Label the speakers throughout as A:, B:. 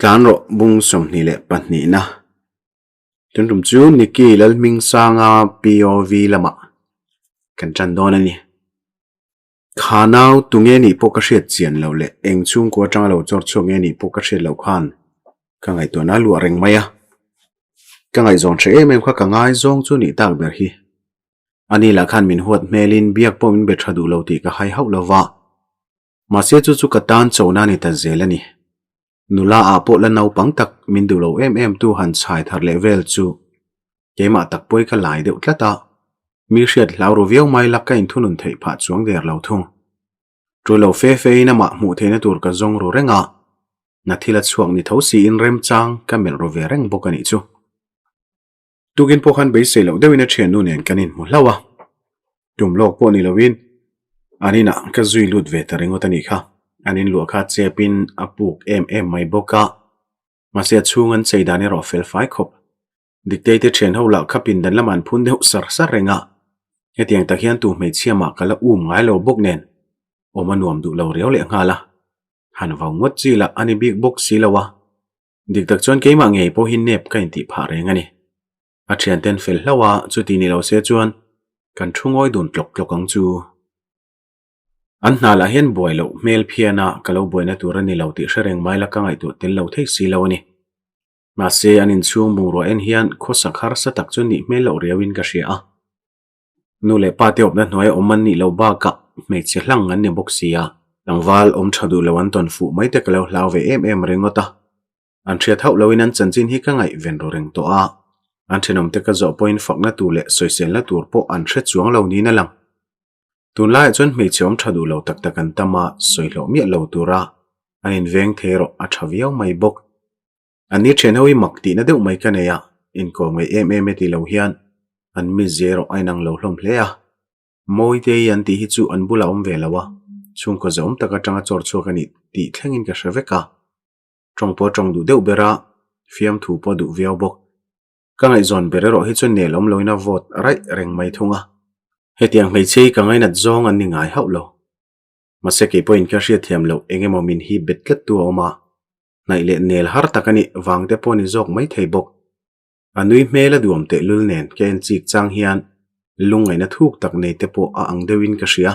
A: tlan ro bung som ni le pahni na tun rum chu niki lal ming sanga POV lama kan chan don ani khanau tunge ni pokashet chian lo le engchung ko tang lo chor chu nge ni pokashet lo khan ka ngai to na lu reng maya ka ngai zong che em kha ka ngai zong chu ni tak ber hi ani la khan min huat melin biak pom in be thadu lo ti ka hai hau lawa ma se chu ka tan chona ni ta zelani nula apo la nau pang tak min du lo em tu han chai thar level chu keima tak poi ka lai deuh tlata mi hriat hlau ro viau mai la ka in thunun thei pha chuang der lo thung tru lo fe na ma mu theina tur ka zong ro renga na thila chuang ni thosi in rem chang ka mel ro ve reng bokani chu tugin pokhan be se lo dewina chen nu nen kanin mu hlawa tum lok po ni lovin anina ka zui lut ve taringotani kha anin lu kha chepin apuk em mai boka masia chungan cheidani ro fel fai khop dictate chen ho la khapin dan laman phun deu sar renga hetiang takhian tu mei chiama kala ngai lo bok nen omanuam du lo reo le ngala han waw ngot chi la ani big box si lawa dik tak chon keima ngei po hin nep ka inti pha rengani a thian ten fel hlawa chu ti ni lo se chuan kan thungoi dun tlok ang chu an na la hen boy lo mel phiana kalo boyna turani lo ti shereng mai la ka ngai tu tel lo thei si lo ni ma se anin chung bu ro en hian khosa khar sa tak chu ni mel lo rewin ka ria a nu le pa te op na noi oman ni lo ba ka me che hlang an ne boxia langwal om thadu lo an ton fu mai te kalo hlaw ve em rengota an thia thau lo in an chanchin hi ka ngai ven ro reng to a an thenom te ka zo point fak na tu le soisel na tur po an thre chuang lo ni na lang tun lai chon mei chom thadu lo tak takan tama soilo mi lo tura anin veng thero a thaviau mai bok ani thenoi makti na deu mai kaneya in ko ngai em ti lo hian an mi zero ainang lo hlom hle a moi te yan ti hi chu an bula om ve lawa chung ko zom taka tanga chor chok ani ti thlengin ka hraveka tong po tong du deu bera fiam thu po du viau bok ka ngai zon bere ro hi chu nelom loina vote rai reng mai thunga hetiang mei chei ka ngai na zong an ni ngai hau lo maseke point ka hria thiam lo engemaw min hi betlet tu oma nai le nel har takani wangte poni jok mai thei bok anui mela duam te lul nen ken chik chang hian lungai na thuk tak nei te po a ang dewin ka hria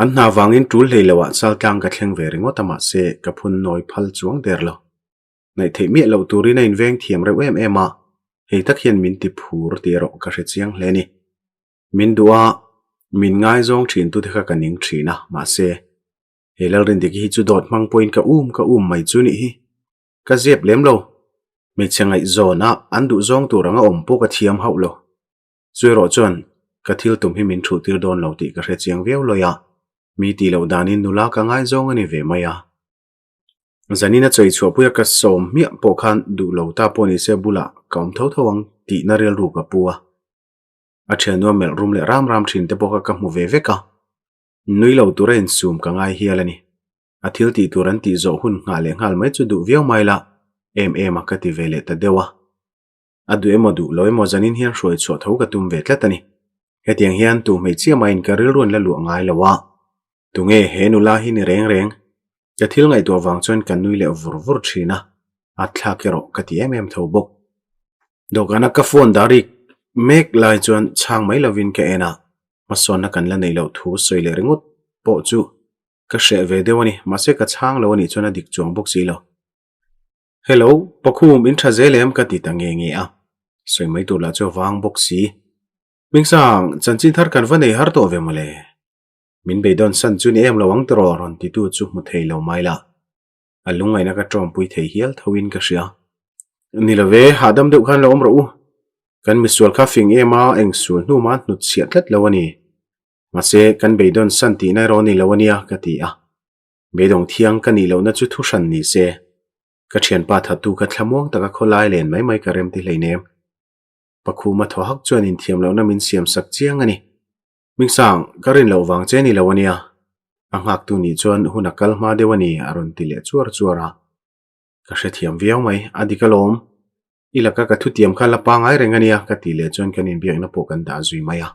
A: an na wangin tul leilawa saltang ka thleng ve ringotama se ka phun noi phal chuang der lo nai thei mi lo turina in veng thiam reu em a hei tak hian min ti phur ti ro ka hre chiang hleni min dua min ngai zong thin tu theka kaning thina ma se helal rin dik hi chu dot mang point ka mai chu ni hi ka zep lem lo me changai zona an du zong tu ranga om po ka thiam hau lo zero chon ka thil tum hi min thu tir don lo ti ka hre chiang veu lo ya mi ti lo danin nula ka ngai zong ani ve maya zanina choi chho puya ka som mi po khan du lo ta poni se bula kaum tho thawang ti na rel ru ka puwa a theno mel rum le ram thin te poka ka mu ve ka nui lo turen sum ka ngai hialani a thil ti turan ti zo hun nga le ngal mai chu du viau mai la em a ka ti vele ta dewa adu emo du lo emo zanin hian hroi chho tho ka tum ve tlatani hetiang hian tu mei chia main ka ril run la lu ngai lawa tunge he nu la hi ni reng ka thil ngai to wang chon kan nui le vur thina a thla kero ka ti em tho bok dogana ka phone darik mek lai chuan chang mai lovin ka ena mason na kan la nei lo thu soile ringut po chu ka hre ve dewani mase ka chang lo ani chuna dik chuang bok si lo hello pakhum in tha zelem ka ti tange nge a soi mai tu la cho wang bok si mingsang chanchin thar kan va nei har to ve male min be don san chu ni em lawang tro ron ti tu chu mu thei lo mai la alungai na ka trom pui thei hial thawin ka hria ni lo ve hadam deuh khan lo om ro kan misual kha fing ema engsul nu ma nut siat lat lawani mase kan beidon santi na roni lawania ka ti a bedong thiang kan ni lo na chu thu shan ni se ka thian pa tha tu ka thlamong taka kholai len mai ka rem ti hleinem pakhu ma tho hak chuan in thiam lo na min siam sak chiang ani mingsang karin lo wang che ni lawania angak tu ni chuan hunakal ma dewani aron ti le chuara ka hre thiam viau mai adikalom ilaka ka thu tiam khala pa ngai rengania ka ti le chon kanin biak na po kan da zui maya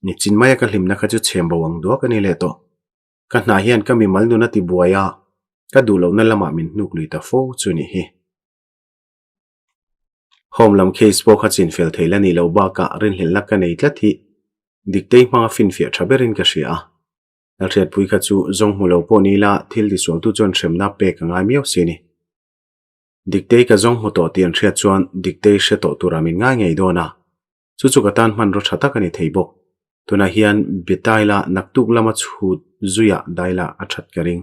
A: ni chin maya ka hlimna kha chu chhem bawang do ka ni le to ka na hian ka mi mal nu na ti buaya ka du lo na lama min nuk lui ta fo chu ni hi home lam case po khatchin fel theila ni lo ba ka rin hil la ka nei tla thi diktei ma fin fia thaberin ka ria al riat pui kha chu zong mu lo po ni la thil di sual tu chon thremna pe ka ngai miau se ni diktei ka zong mu to tian riat chuan diktei she to turamin nga ngei dona chu chu ka tan man ro thata ka ni theibo tuna hian bitaila naktuk lama chhut zuya daila athat karing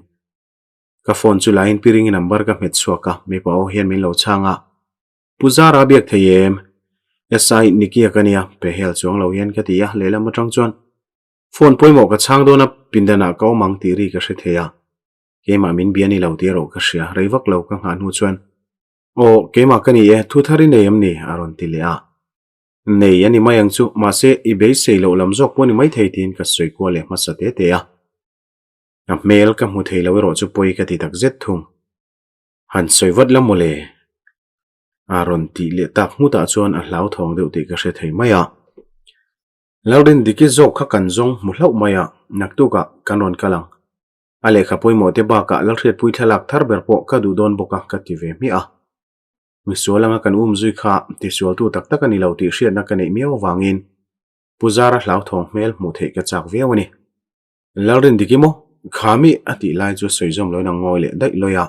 A: ka phone chu line piring number ka met suaka me pa o hian min lo changa puzara biak theyem SI nikia kania pe hel chuang lo hian ka tia lela ma tang chuan phone poimo ka chang do na pindana ko mang ti ri ka hre theya kema min biani lo ti ro ka hria reivak lo ka nga nu chuan o kema kani e thu thari nei am ni aron ti le a nei ani mayang chu ma se I be se lo lam jok poni mai thei tin ka soi ko le ma sa te te a na mail ka mu thei lo ro chu poi ka ti tak zet thum han soi wat lam mole aron ti le tak mu ta chuan a hlau thong deuh ti ka hre thei mai a Laurin diki zok kha kan zong mu hlau maya naktu ka kanon kalang ale kha poi mo te ba ka lalriat pui thalak thar ber po ka du don boka ka ti ve mi a mi sualanga kan zui kha ti sual tu tak tak ani lo ti hriat na kan ei miaw wangin puzara hlau thong mel mu thei ka chak viawani Laurin diki mo khami ati lai chu soizom lo na ngoi le dai loya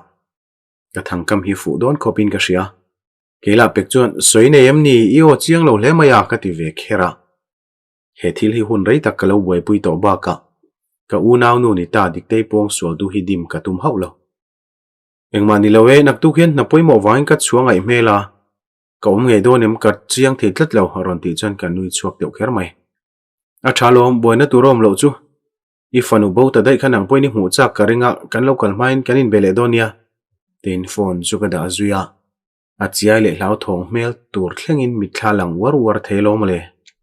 A: ka thangkam hi fu don khopin ka hria kela pek chuan soine em ni io chiang lo hle maya ka ti ve khera he thil hi hun rei tak ka lo boi pui to ba ka u naw nu ni ta diktei pong sual du hi dim ka tum hau lo engmani lo we nak tu hian na poimo wain ka chuanga I mela ka ngei do nem ka chiang thei tlat lo haron ti chan kan nui chuak deuh kher mai a thalom boina turom lo chu I fanu bo ta dai khanang poini hu chak ka ringa kan local main kanin bele donia tin phone chu ka da zuya a chiai le hlau thong mel tur thlengin mi thlang war thelo male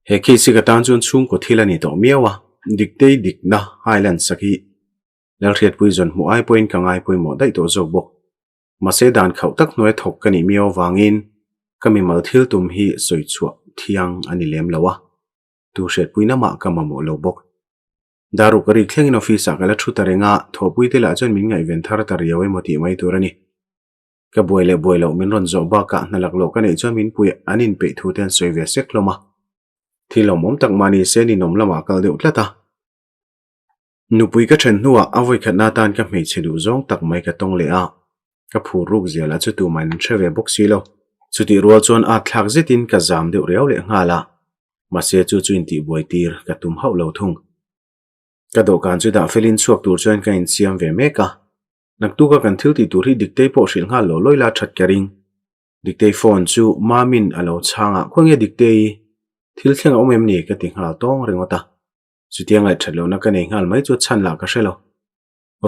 A: he khi si ka tan chun chung ko thilani to miawa diktei dikna highland saki lalriat pui zon mu ai point ka ngai pui mo dai to zo bok mase dan khau tak noi thok kani miaw wangin kami mal thil tum hi soi chua thiang ani lem lawa tu shet pui na ma ka ma mo lo bok daru kari thlengin office a kala thu tarenga thopui te la chon min ngai ven thar tar yawe moti mai turani ka boilo min ron zo ba ka nalak lo ka nei chon min pui anin pe thu ten soi ve sek loma thilo mom tak mani se ni nom lama kal deuh tlata nupui ka then nuwa avoi khat na tan ka mei chedu zong tak mai ka tong le a ka phu ruk ziala chu tu man threwe boxi lo chuti rual chon a thlak zetin ka zam deuh riau le ngala ma se chu chuin ti boi tir ka tum hau lo thung ka do kan chu da felin chuak tur chuan ka in siam ve meka nak tu ka kan thil ti tur hi diktei po hril nga lo loila that karing diktei phone chu mamin alo changa khonge diktei thil thleng omem ni ka ti ngal tong ringota chutiang ai thalo na ka nei ngal mai chu chan la ka shelo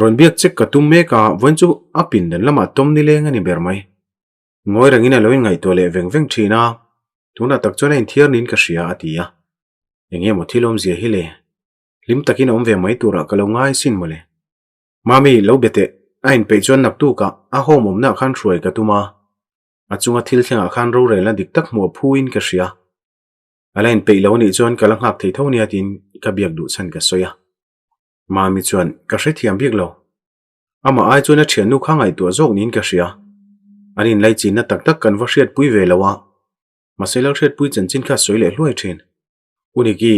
A: ron biak chek ka tum me ka von chu apin den lama tom ni leng ani ber mai ngoi rangina loin ngai to le veng thina tuna tak chona in thiar nin ka hria atia enge mo thilom zia hi le lim takin om ve mai tura ka lo ngai sin mole mami lo bete ain pe chon nak tu ka a homom na khan throi ka tuma achunga thil thlenga khan ro rela dik tak mo phuin ka hria alain pe lo ni chon kalang hak thei thonia tin ka biak du chan ka soya mami chuan ka hre thiam biak lo ama ai chona thian nu khangai tu zok nin ka hria anin lai chin na tak tak kan va hriat pui ve lawa masela hriat pui chen chin kha soi le hluai thin uni ki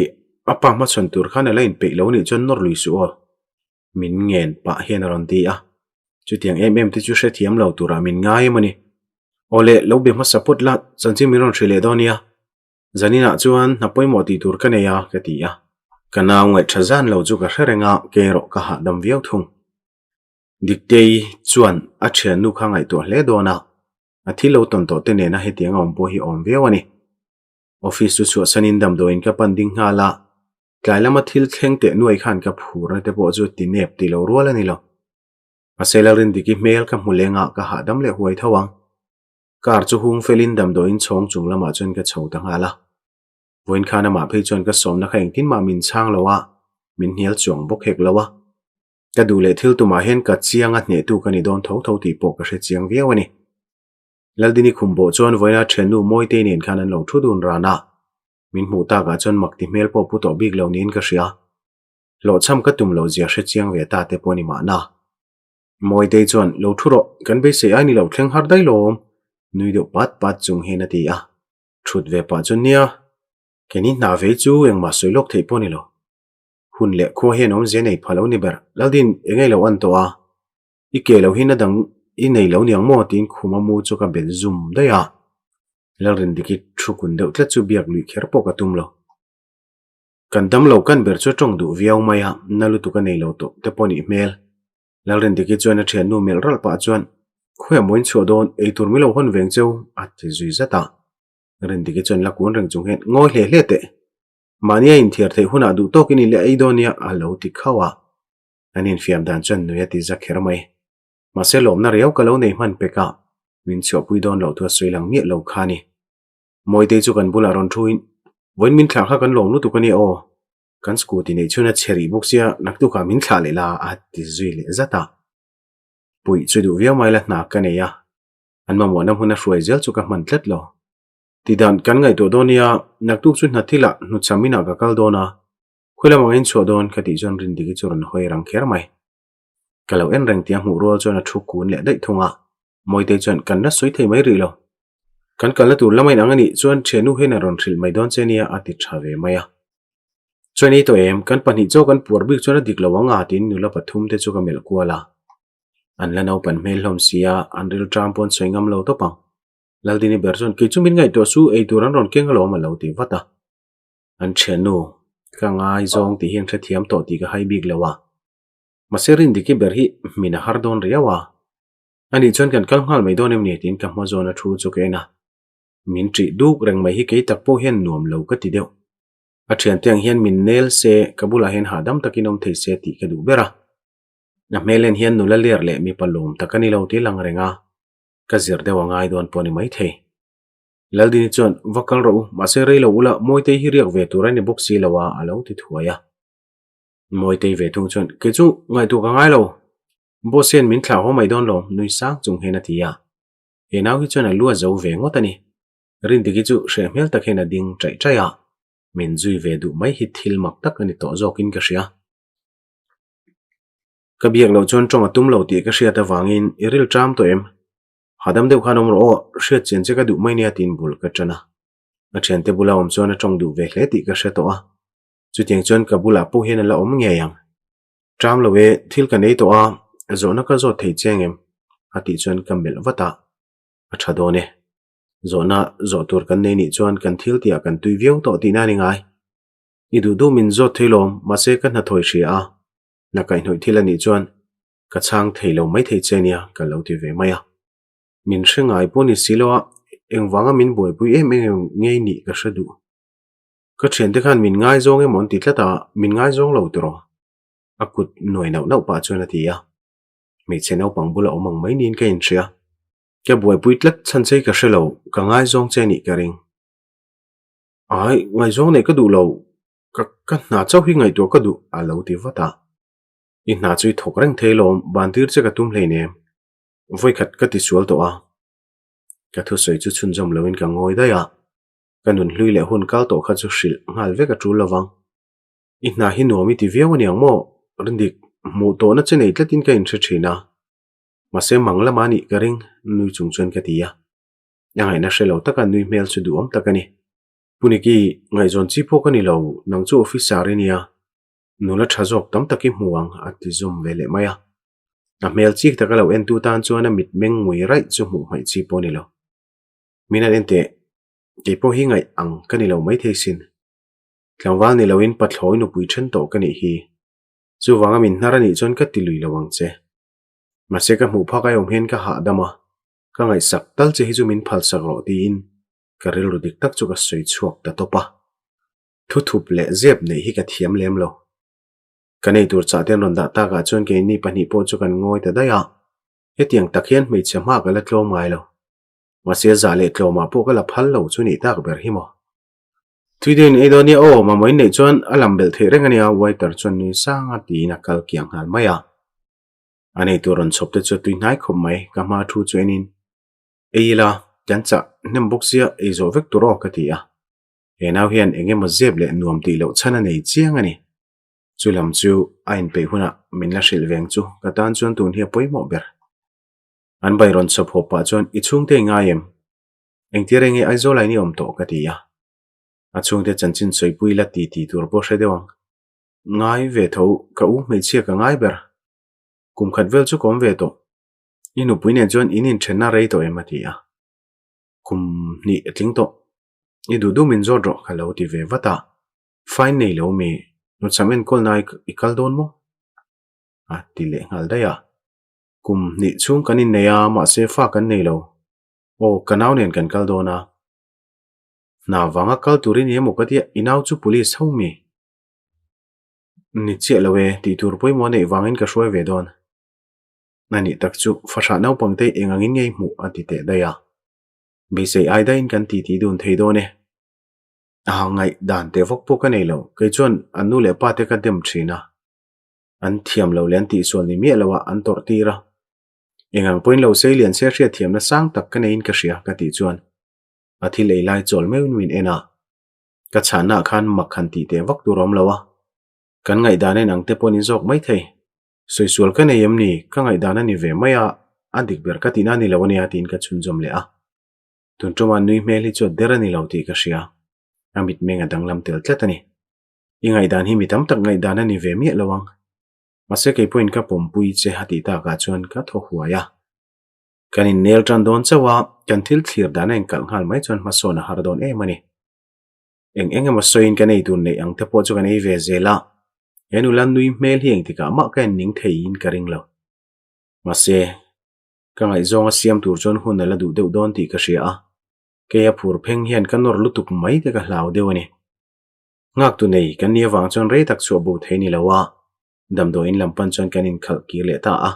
A: apa ma chon tur khan alain pe lo ni chon nor lui su o min ngen pa hian ron ti a chutiang em ti chu hre thiam lo tura min ngai mani ole lo be ma support la chanchi miron thrile donia zanina chuan na poimo ti tur kaneya ka ti a kana ngai thazan lo chu ka hrenga ke ro ka ha dam viau thung diktei chuan a thian nu khangai to hle dona a thilo ton to te ne na he tiang om po hi om viawani office chu sanin dam do in ka panding hala tlailama thil thlengte nuai khan ka phur te po chu ti nep ti lo rual ani lo a selarin diki mail ka mulenga ka ha dam le huai thawang kar chu hung felin dam do in chong chung lama chon ka chho ta ngala voin khana ma phei chon ka som na khaing tin ma min chang lowa min hial chong bok hek lowa ka du le thil tu ma hen ka chianga hne tu kani don tho ti po ka hre chiang viawani laldini khumbo chon voina thenu moi te nin khanan lo thudun rana min mu ta ga chon makti mel po pu to big lo nin ka hria lo cham ka tum lo zia hre chiang ve ta te poni ma na moi te chuan lo thuro kan be se ani lo thleng har dai lom nui deuh pat chung hen ati a thut ve pa chun nia keni na ve chu engma soilok thei poni lo hun le kho hen om ze nei phalo ni ber laldin engei lo an to a ike lo hin adang I nei lo niang mo tin khuma mu chu ka bel zum da ya lalrin dikit thukun deuh tla chu biak lui kher po ka tum lo kan dam lo kan ber chu tong du viau maya nalu tu ka nei lo to te poni mel lalrin dikit chuan a thian nu mel ral pa chuan khoya moin chu don ei tur mi lo hon veng cheu at ti zui zata rin dikit chuan la kun reng chung hen ngoi hle hle te mania in thiar thei huna du to kini le ei donia a lo ti khawa anin fiam dan chuan nuya ti za kher mai maselom na riau ka lo nei man peka min chho pui don lo thua soilang mi lo khani moi te chu kan bula ron thuin voin min thla kha kan lom lu tu kani o kan scooty nei chuna cheri boxia naktu kha min thla le la a ti zui le zata pui chu du viau mai la na ka ne ya an ma mo na huna hruai zel chu ka man tlet lo ti dan kan ngai to donia naktu chu na thila nu chamina ka kal dona khula mangin chu don khati jon rin digi churan hoi rang kher mai kalau en reng tia mu rol chona thu kun le dai thunga moi te chon kan na soi thei mai ri lo kan kala tur lamai angani chon thenu hena ron thil mai don chenia ati thave maya choni to em kan pani cho kan pur bik chona dik lawanga tin nula pathum te chu ka mel kuala an la no pan mel hom sia an ril trampon soingam lo to pang laldini berson ki chumin ngai to su ei turan ron keng lo ma lo ti wata an thenu ka ngai zong ti hian thathiam to ti ka hai bik lawa maserin diki berhi mina hardon riawa ani chon kan kalngal mai don em ni tin ka mo zona thu chu ke na min tri duk reng mai hi ke tak po hian nuam lo ka ti deu a thian tiang hian min nel se kabula hen hadam takinom thei se ti ka du bera na melen hian nula ler le mi palom takani lo ti lang renga ka zir dewa ngai don poni mai thei laldini chon vakal ro masere lo ula moite hi riak ve turani boxi lawa alo ti thuaya moi te ve thung chon ke chu ngai tu ka ngai lo bo sen min thla ho mai don lo nui sang chung hena tia e naw hi chon a lua zo ve ngotani rin digi chu shemel takhena ding trai traya min zui ve du mai hi thil mak tak ani to zokin ka ria ka biak lo chon tong atum lo ti ka ria ta wangin iril tram to em hadam deu khanom ro hriat chen che ka du mai nia tin bul ka chana a chen te bula om chon a tong du ve hle ti ka hre to a chu tiang chon ka bula po hen la om nge yang tram lo we thil ka nei to a zona ka zo thei cheng em ati chon kamel wata a thadone zona zo tur kan nei ni chon kan thil tia kan tui viau to ti na ni ngai I du du min zo thailom ma se kan na thoi hria a na kai noi thil ani chon ka chang thailo mai thei chenia ka lo ti ve maya min hrengai poni silowa engwanga min boi pui em ngei ni ka hredu ka chen te khan min ngai zong e mon ti tlata min ngai zong lo tro akut noi nau pa chona ti ya me chenau pang bula omang mai nin ka in thria ke boi pui tlat chan chei ka hrelo ka ngai zong che ni ka ring ai ngai zong nei ka du lo ka na chau hi ngai to ka du a lo ti wata I na chui thok reng thailom bantir che ka tum hlei ne voi khat ka ti sual to a ka thu soi chu chun jom loin ka ngoi da ya kanun hlui le hun kal to kha chu hril ngal ve ka tu lawang I na hi nomi ti viaw ani ang mo rindik mu to na che nei tlatin ka in thre thina ma se mangla mani ka ring nui chung chon ka ti ya ngai na hrelo taka nui mel chu du om takani puniki ngai zon chi pho ka ni lo nang chu officer ania nula thazok tam taki muang ati zum vele maya a mel chik taka lo en tu tan chuan a mit meng ngui rai chu mu mai chi po ni lo minan ente ke po hi ngai ang ka ni lo mai thei sin tlangwal ni lo in pathloi nu pui then to ka ni hi chu wanga min narani chon ka ti lui lawang che ma se ka mu pha ka yom hen ka ha dama ka ngai sak tal che hi chu min phal sak ro ti in ka rel ru dik tak chu ka soi chuak ta topa thu thup le zep nei hi ka thiam lem lo kanei tur cha ten ron da ta ga chon ke ni pani po chu kan ngoi ta da ya he tiang takhian mei chama ka la tlom ngai lo ma se za le tloma po ka la phal lo chu ni tak ber hi mo Tuiden edonia o ma moi nei chon alam bel the rengania waiter chon ni sanga ti na kal kyang hal maya ane turon chopte chu tui nai khom mai ka ma thu chenin eila jancha nem boxia ezo vek turo ka tia e naw hian enge ma zeb le nuam ti lo chana nei chiang ani chu lam chu ain pe huna min la hril veng chu ka tan chuan tun hi poimo ber an bai ron chop hopa chuan I chung te ngaim engti rengi aizolai ni om to ka ti ya a chung te chanchin soipui la ti tur bo hredewang ngai ve tho ka u mei chia ka ngai ber kum khat vel chu kom ve to inu puine chuan inin thenna rei to emati ya kum ni atling to I du min zo ro khalo ti ve wata fine nei lo mi no chamen kol nai ikal don mo a ti le ngal da ya kum ni chung kanin ne ya ma se fa kan nei lo o kanau nen kan kal dona na wanga kal turin ye mo katia inau chu police ho mi ni che lowe ti tur poi mo nei wangin ka shoi ve don nani tak chu fasha nau pangte engangin ngei mu ati te da ya be sei ai da in kan ti dun thei do ne a ngai dan te vok po ka nei lo ke chon anu le pa te ka dem thina an thiam lo len ti sol ni mi lawa an tor ti ra engang point lo sei lian se hria thiam na sang tak ka nei in ka hria ka ti chuan a thi lei lai chol meun min ena ka chana khan makhan ti te vak tu rom lawa kan ngai dan en ang te pon in jok mai thei soisual ka nei em ni ka ngai dan ani ve maya adik ber ka tina ni lawani atin ka chun jom le a tun tuma nui mel hi chu derani lo ti ka hria amit menga danglam tel tlatani ingai dan hi mitam tak ngai dan ani ve mi lawang mase ke point ka pompui che hati ta ka chuan ka tho huaya kanin nel tran don chawa kan thil thlir dan en kal ngal mai chuan masona har don e mani eng ma soin ka nei tun nei ang te po chu kan ei ve zela enu lan nui mel hi eng tika ma ka ning thei in ka ring lo mase ka ngai zonga siam tur chon hun la du deuh don ti ka hria a ke a phur pheng hian kan nor lutuk mai te ka hlau deuani ngak tu nei kan nia wang chon rei tak chu bu theini lawa damdo in lampan chon kanin khal ki le ta a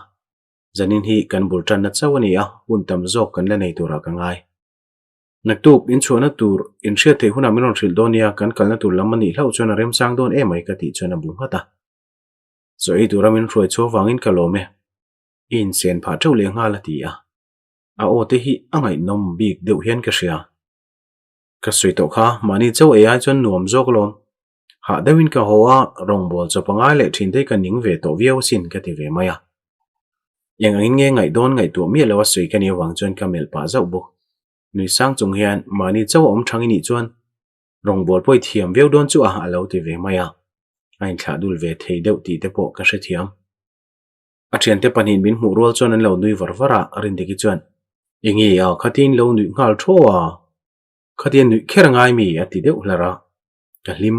A: zanin hi kan bultan na chawani a hun tam zok kan la nei tura ka ngai naktup in chona tur in hria the huna minon hril donia kan kalna tur lamani hlau chona rem sang don e mai ka ti chona bu hata so ei turamin hroi cho wangin kalome in sen pha thau le nga la ti a o te hi angai nom bik deuh hian ka hria ka sui to kha mani chau e ai chon nuam jok lom ha dewin ka hoa rong bol chopangai le thin te ka ning ve to viau sin ka ti ve maya yang angin nge ngai don ngai tu mi lawa sui ka ni wang chon ka mel pa zau bu nui sang chung hian mani chau om thangi ni chuan rong bol poi thiam veu don chu a alo ti ve maya ain thla dul ve thei deuh ti te po ka hre thiam a thian te panin bin mu rol chon an lo nui varvara arin diki chuan ingi a khatin lo nui ngal thoa khatien nui kherangai mi ati deuh hlara ka lim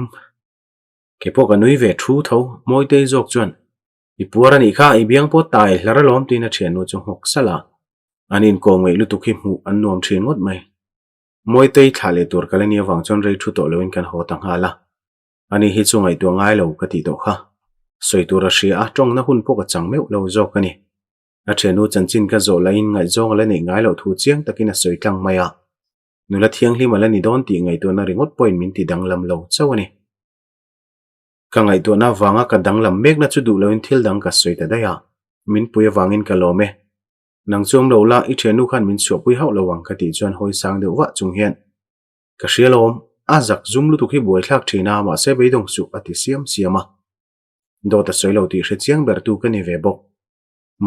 A: ke po ka nui ve thu tho moi te jok chuan I puara ni kha I biang po tai hlara lom tin a thian nu chu hok sala anin ko ngei lu tukhi mu an nuam thin ngot mai moi te thale tur kalani wang chon rei thu to loin kan ho tang hala ani hi chu ngai tu ngai lo ka ti to kha soi tur a hria a tong na hun po ka chang meu lo jok ani a thian nu chanchin ka zo lain ngai zong la nei ngai lo thu chiang takin a soi tlang maya nula thiang hli mala ni don ti ngai tu na ringot point min ti danglam lo chawani ka ngai tu na wanga ka danglam mek na chu du loin thil dang ka soi ta daya min puya wangin ka lome nang chom lo la I thenu khan min chho pui hau lo wang ka ti chuan hoi sang deuh wa chung hian ka hrialom a zak zum lu tu khi boi thlak thina ma se beidong su ati siam siama do ta soi lo ti hre chiang ber tu ka ni ve bok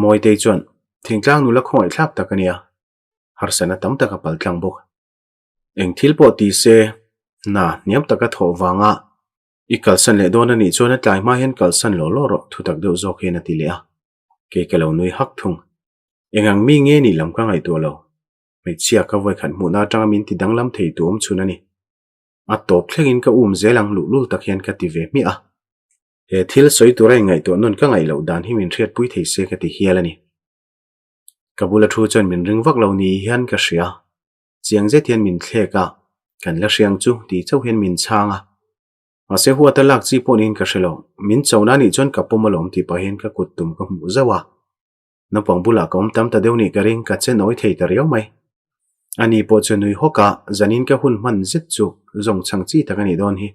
A: moi te chuan thingtlang nu la khoi thlap ta kania har sana tam ta ka pal tlang bok eng thil po ti se na niam ta ka tho wanga I kalsan le don ani chuan atlai ma hian kalsan lo lo ro thu tak deuh zok hian ati le a ke ke lo nui hak thung engang mi nge ni lam ka ngai tu lo me chia ka voi khan mu na tang min ti danglam thei tu chun ani a top thlengin ka zelang lu lul tak hian ka ti ve mi a he thil soi tu rai ngai tu non ka ngai lo dan hi min thriat pui thei se ka ti hial ani kabula thu chon min ring vak lo ni hian ka hria chiang je thian min thle ka kan la hriang chu ti chau hian min changa ase huwa ta lak chi ponin ka hrelo min chawna ni chon ka pomalom ti pa hian ka kutum ka mu zawa na pangbula kom tam ta deuni ka ring ka che noi thei ta riau mai ani po chenui hoka zanin ka hun man zet chu zong chang chi takani don hi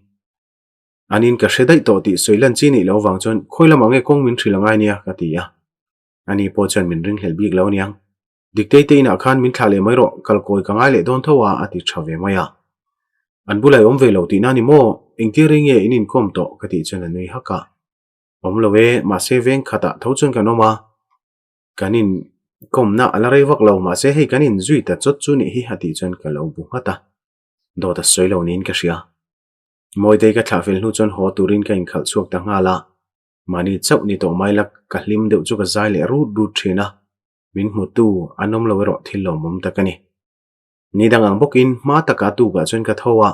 A: anin ka hredai to ti soilan chi ni lo wang chon khoila mange kong min thrilangai nia ka ti ya ani po chen min ring hel bik lo niang dictate na khan min thale mai ro kal koi ka ngai le don thowa ati thave maya an bulai om ve lo ti na ni mo engti ring e inin kom to ka ti chen anui haka lowe ma se veng khata tho chun kan oma kanin komna alare vak lo ma se hei kanin zui ta chot chu ni hi hati chun ka lo bu hata do ta soilo nin ka sia moi te ka thafel nu chon ho turin ka in khal chuak ta ngala mani chau ni to mai lak ka hlim deuh chu ka zai le ru ru thina min mu tu anom lo ro thil lo mum ta kani ni dangang bokin ma ta ka tu ga chon ka thowa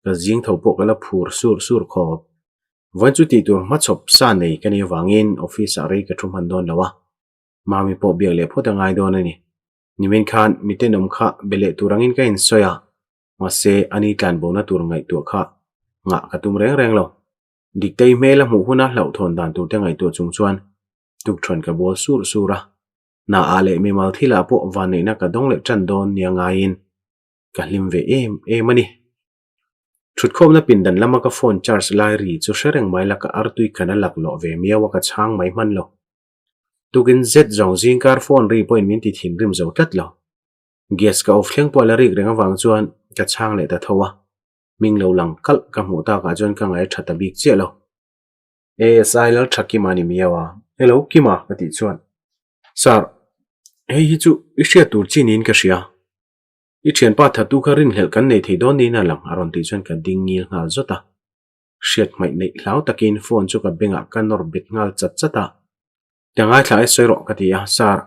A: ka jing tho po ka la phur sur sur kho van chu ti tur ma chop sa nei kani wangin office a rei ka thum han don lawa mami po biak le phota ngai don ani nimen khan mitenom kha bele turangin ka in soya ma se ani tlan bo na tur ngai tu kha nga ka tum reng reng lo diktei mela mu huna lau thon dan tu te ngai tu chung chuan tuk thon ka bol sur sura na ale mi mal thila po van nei na ka dong le chan don nia ngain ka lim ve em ani thut khom na pin dan lama ka phone charge lai ri chu shereng mai la ka artui khana lak lo ve miawa ka chang mai man lo tukin z zong jing kar phone ri point min ti thin rim zo tat lo gas ka off thleng pawla rik renga wang chuan ka chang le ta thowa ming lo lang kal ka mu ta ka chuan ka ngai thata bik che lo e sailal thaki mani miawa hello kima ka ti chuan sar hei hi chu ishia tur chinin ka ria I thian pa thatu kha rin hlel kan nei thei don ni na lang aron ti chuan ka ding ngil ngal zota shiat mai nei hlau takin phone chu ka benga kan nor bit ngal chat chata tangai thlai soiro ka ti ya sar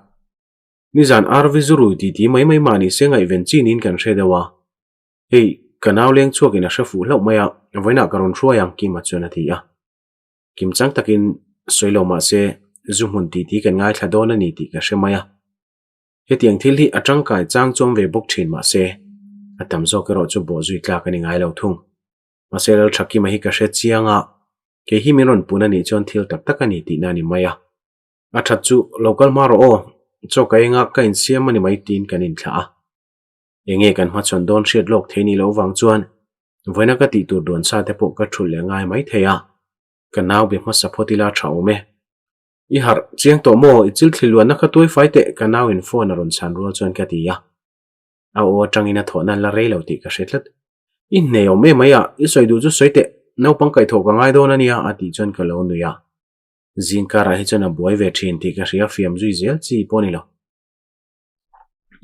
A: ni zan arvi zuru ti mai mani senga event chinin kan hredawa hei kanaw leng chuakin a hrafu hlau maya voina karon hruayang ki ma chuna ti ya kim chang takin soilo ma se zumun ti kan ngai thladon ani ti ka hремaya hetiang thil hi atang kai chang chom ve bok thin ma se atam zo ka ro chu bo zui tla kani ngai lo thung ma se lal thaki ma hi ka hre chianga ke hi miron punani chon thil tak tak ani ti na ni maya athat chu local maro o cho kai nga kain siam ani mai tin kanin thla enge kan ma chon don shet lok theni lo wang chuan voina ka ti tur don sa te po ka thul le ngai mai theya kanaw be ma sapotila thau me I har chiang to mo ichil thilwan na khatoi faite kanaw in phone aron chan ro chon ka ti ya a o tangina thona la reilo ti ka hretlat in nei o me maya I soi du chu soite no pang kai tho ka ngai don ania ati chon ka lo nu ya zingkara hi chona boy ve thin ti ka ria fiam zui zel chi poni lo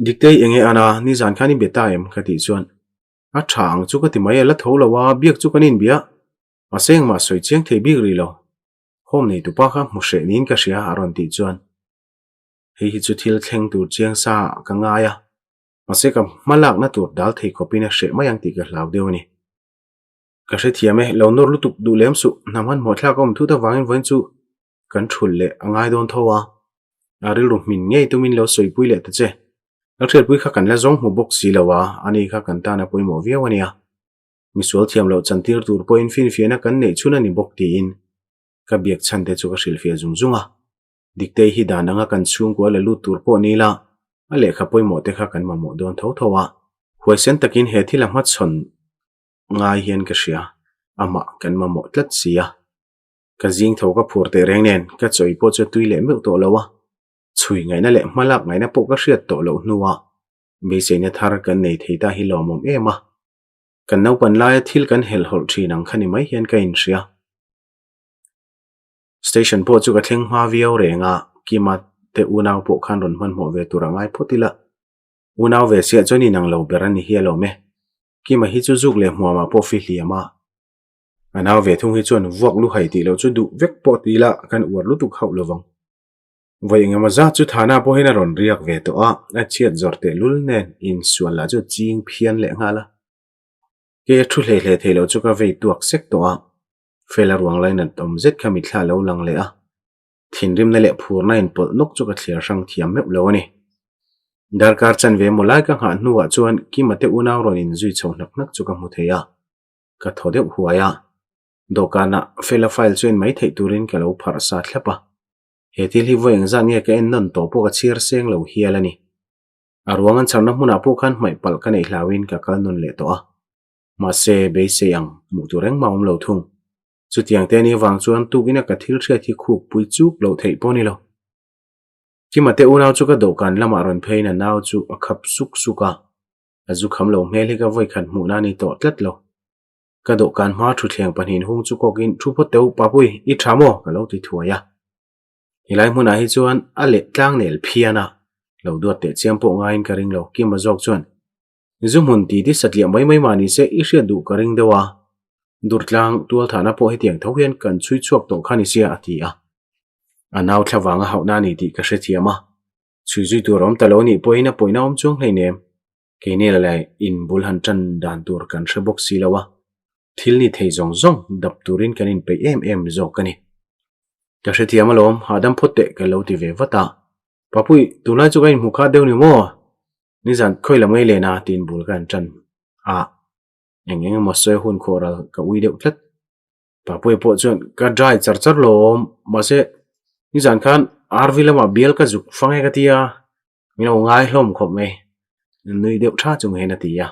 A: diktei enge ana ni zan khani beta em khati chuan a thang chu ka ti mai la thola wa biak chu kanin bia aseng ma soi chiang thei bik ri lo hom nei tu pa kha mu hre nin ka ria aron ti chuan hi chu thil thleng tur chiang sa ka nga ya ase ka malak na tur dal thei khopina hre mayang ti ka hlau deu ni ka hre thiame lo nor lutuk du lem su naman mo thla kom thu ta wangin voin chu kan thul le angai don thowa aril ru min ngei tumin lo soi pui le ta che lakher pui kha kan la zong mu bok si lawa ani kha kan ta na pui mo viawania misual thiam lo chantir tur point fin fiana kan nei chuna ni bok ti in ka biak chan te chu ka hril fia zungzunga diktei hi dananga kan chung ko la lu tur po ni la ale kha poi mo te kha kan ma mo don tho thowa huaisen takin he thila ma chon ngai hian ka ria ama kan ma mo tlat sia ka jing tho ka phur te reng nen ka choi po che tui le me to lawa chui ngai na le malak ngai na po ka hriat to lo nuwa be se ne thar kan nei theita hi lo mom ema kan nau pan lai thil kan hel hol thinang khani mai hian ka in ria station po chu ka thleng ma viau renga kima te unaw po khan ron man mo ve turangai photila unaw ve sia choni nang lo berani hi lo me kima hi chu zuk le hmuama po fi hliama anaw ve thung hi chuan vok lu hai ti lo chu du vek po ti la kan ur lu tuk hau lovang voi engama za chu thana po hena ron riak ve to a chiat zorte lul nen in sual la chu ching phian le ngala ke thu hle hle thelo chu ka ve tuak sek to a fela ruang lai na tom zet khami thla lo lang le a thinrim na le phur na in pol nok chu ka thlir sang thiam me lo ani darkar chan ve molai ka ha nuwa chuan ki mate unaw ron in zui chho nak nak chu ka mu theya ka thode huaya dokana fela file chuan mai thei turin ka lo phar sa thlapa he til hi voeng zan nge ka en non to po ka chir seng lo hialani arwangan charna hmuna po khan mai pal ka nei hlawin ka kal non le to a ma se be se yang mu tureng maum lo thung chutiang te ni wang chuan tukina ka thil thria thi khu pui chuk lo thei poni lo kimate unaw chu ka dokan lama ron pheina naw chu akhap suk suka azu kham lo meli ka voi khan mu na ni to tlat lo ka do kan ma thu thleng panin hung chu kokin thu pho teu papui I thamo ka lo ti thuaya hilai hmuna hi chuan a le tlang nel phiana lo duat te chiam po ngain ka ring lo ki ma jok chuan zum hun ti ti satlia mai mani se I hria du ka ring dewa dur tlang tual thana po hi tiang tho hian kan chui chuak to khani sia ati a anaw thlawanga hauna ni ti ka hre thiama chui zui tur om talo ni poina om chung hlei nem ke ne la in bul han chan dan tur kan hre bok si lawa thil ni thei zong zong dap turin kanin pe em zo kani ka hre thiama lom hadam photte ka lo ti ve wata papui tulai chu kain mukha deu ni mo ni zan khoi la mai le na tin bul kan chan a engeng mo soi hun khoral ka ui deuh tlat papui po chuan ka drai char lom ma se ni zan khan arvilama bial ka juk fange ka tia mino ngai hlom khop me nui deuh tha chung he na tia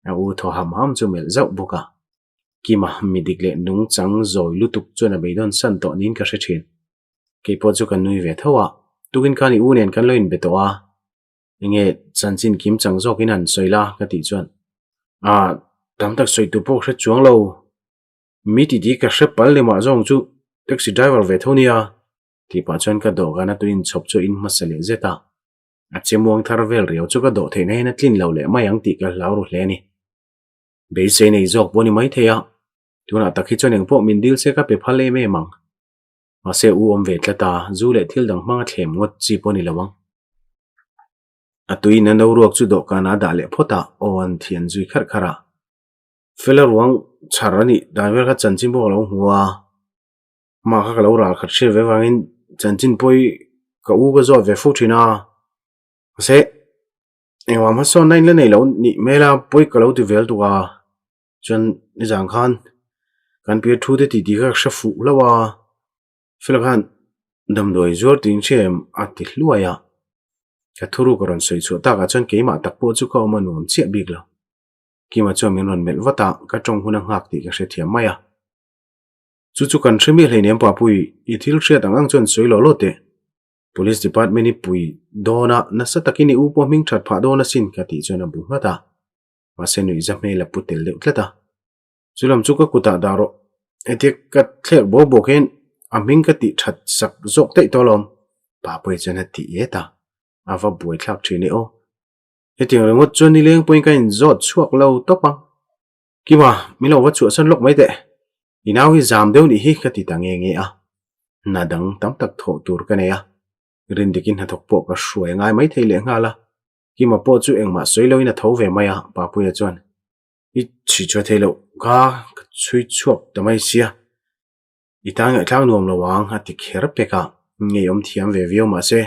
A: a u tho ham chu mel zau buka kima midikle nung chang zoi lutuk chuan a beidon san to nin ka hre thin ke po chu kan nui ve thowa tukin khani u nen kan loin be to a nge chanchin kim chang zokin an soila ka ti chuan a tam tak soi tu po hre chuang lo mi ti di ka hre pal le ma zong chu taxi driver ve thonia ti pa chuan ka do gana tuin chhop chu in masale zeta a chemuang thar vel riau chu ka do theina hena tlin lo le mayang ti ka lau ru hle ni be se nei jok boni mai theya tuna takhi chuan eng po min dil se ka pe phale me mang ma se u om ve tlata zu le thil dang hmanga thlem ngot chi poni lawang a tuin an ruak chu do kana da le phota on thian zui khar khara felar wang charani dawer ka chanchin bo lo huwa ma ka lo ral khat she ve wangin chanchin poi ka u ga zo ve fu thina se engwa ma so nain le nei lo ni mela poi ka lo ti vel tuwa chun ni jang khan kan pi thu de ti di ka sha fu lawa fel khan dam doi zor tin chem ati hluaya ka thuru koron soi chu ta ka chon ke ma tak po chu ka ma nom che big lo ki ma chom min ron mel wata ka tong huna ngak ti ka hre thiam maya chu kan thimi hlei nem pa pui I thil hriat angang chon soi lo te police department ni pui dona na sa takini upo ming that pha dona sin ka ti chona bu ngata ma se nui za me la putel le tlata chulam chu ka kuta daro etek ka thlek bo bo ken aming ka ti that sak zok te tolom pa pui chana ti eta ava boi thlak thini o hetiang rengot chon ni leng point kain zot chuak lo topa kima milo wa chu san lok mai te inaw hi zam deu ni hi ka ti tange nge a nadang tam tak tho tur ka ne a rindikin hathok po ka hruai ngai mai theile ngala kima po chu engma soiloina tho ve maya pa puya chuan I chi chwa thelo ka chui chuak tamai sia itanga thang nuam lawang ati kher peka nge om thiam ve vio ma se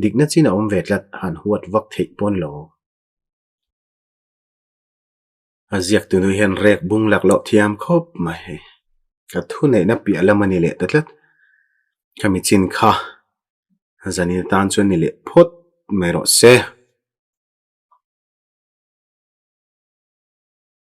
A: dikna china om vetlat han huat vak thei pon lo aziak tu nu hen rek bung lak lo thiam khop ma he ka thu nei na pi alamani le tatlat kami chin kha zani tan chon ni le phot mero se